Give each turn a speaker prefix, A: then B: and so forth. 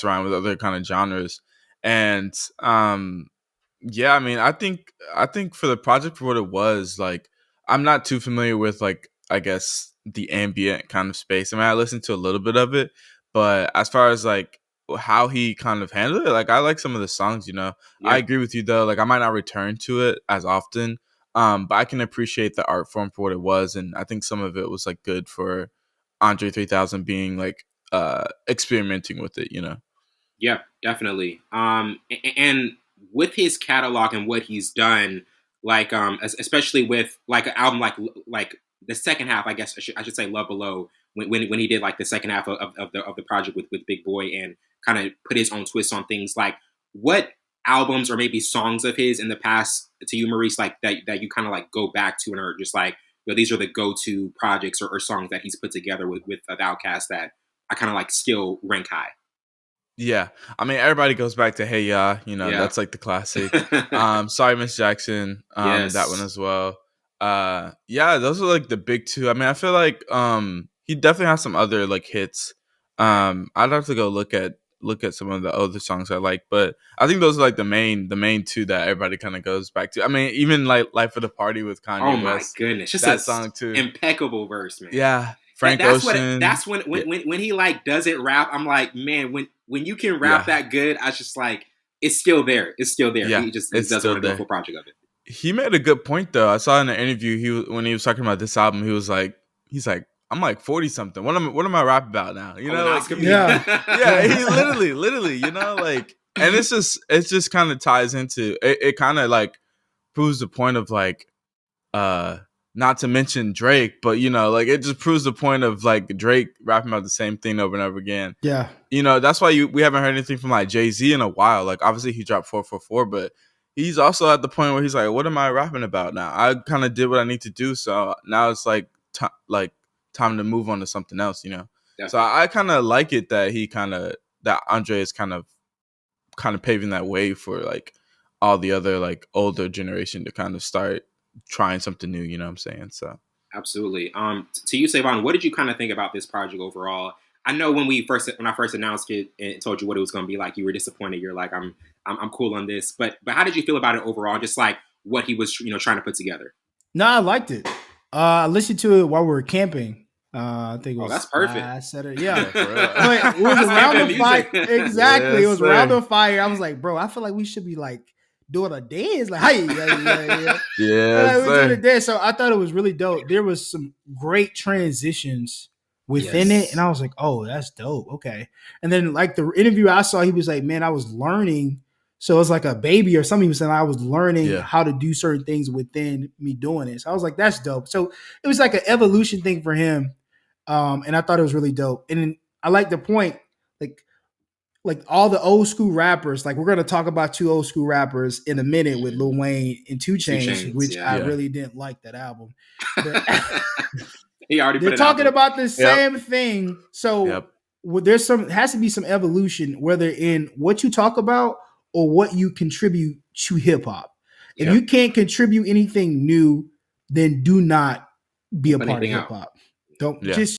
A: around with other kind of genres. And yeah, I mean, I think for the project for what it was, like I'm not too familiar with like I guess the ambient kind of space. I mean, I listened to a little bit of it, but as far as like how he kind of handled it, like I like some of the songs, you know. I
B: Yeah.
A: agree with you though, like I might not return to it as often. But I can appreciate the art form for what it was, and I think some of it was like good for Andre 3000 being like experimenting with it, you know.
B: Yeah, definitely. And with his catalog and what he's done, like especially with like an album like the second half, I guess I should say Love Below, when he did like the second half of the project with Big Boy and kind of put his own twist on things. Like, what albums or maybe songs of his in the past to you, Maurice, like that you kind of like go back to and are just like, these are the go to projects or songs that he's put together with Outkast that I kind of like still rank high.
A: Yeah. I mean, everybody goes back to Hey Ya, you know,
B: Yeah.
A: that's like the classic. Sorry Miss Jackson, that one
B: Yes.
A: as well. Yeah, those are like the big two. I mean, I feel like he definitely has some other like hits. I'd have to go look at some of the other songs I like, but I think those are like the main two that everybody kind of goes back to. I mean, even like Life of the Party with
B: Oh
A: Kanye
B: my
A: West,
B: goodness. Just
A: that song too.
B: impeccable verse, man.
A: Yeah. Frank
B: That's what
A: Ocean.
B: that's when
A: Yeah.
B: when he like doesn't rap, I'm like, man, when you can rap
A: Yeah.
B: that good, I just like it's still there. It's still there.
A: Yeah.
B: He just
A: It's
B: doesn't
A: still
B: want to do a
A: there.
B: full project of it.
A: He made a good point though. I saw in an interview when he was talking about this album, he's like, I'm like 40 something. What am I rap about now? You know, like
B: Colonoscopy.
C: Yeah.
A: yeah, he literally, you know, like, and it's just kind of ties into it. It kind of like proves the point of like, uh, not to mention Drake, but you know, like it just proves the point of like Drake rapping about the same thing over and over again.
C: Yeah.
A: You know, that's why we haven't heard anything from like Jay-Z in a while. Like obviously he dropped 444, but he's also at the point where he's like, what am I rapping about now? I kind of did what I need to do, so now it's like time to move on to something else, you know. So
B: Definitely.
A: I kind of like it that that Andre is kind of paving that way for like all the other like older generation to kind of start trying something new, you know what I'm saying? So
B: Absolutely. To you, Savon, what did you kind of think about this project overall? I know when I first announced it and told you what it was going to be like, you were disappointed. You're like, I'm cool on this, but how did you feel about it overall? Just like what he was, trying to put together.
C: No, I liked it. I listened to it while we were camping. I think it
B: Oh,
C: was
B: that's perfect.
C: last Saturday. Yeah.
A: for real.
C: But it was
B: That's
C: around
B: camping
C: the fire.
B: music.
C: Exactly.
A: Yes,
C: It was around
A: sir.
C: the fire. I was like, bro, I feel like we should be like doing a dance. Like, hey, yeah.
A: Yes,
C: We doing a
A: sir.
C: dance. So I thought it was really dope. There was some great transitions within it. And
B: Yes.
C: I was like, oh, that's dope. Okay. And then like the interview I saw, he was like, man, I was learning. So it's like a baby or something. He was saying I was learning
A: Yeah.
C: how to do certain things within me doing it. So I was like, that's dope. So it was like an evolution thing for him. And I thought it was really dope. And then I like the point, like all the old school rappers, like we're gonna talk about two old school rappers in a minute with Lil Wayne and Two
B: Two
C: Chainz,
B: Chainz,
C: which I
B: yeah.
A: Yeah.
C: really didn't like that album. But
B: He already put
C: they're
B: it out
C: talking
B: there.
C: about the same thing. So
A: Yep.
C: there's has to be some evolution, whether in what you talk about or what you contribute to hip hop. If
B: Yeah.
C: you can't contribute anything new, then do not be a
B: Put
C: part of
B: anything
C: hip
B: out.
C: hop. Don't
A: Yeah.
C: just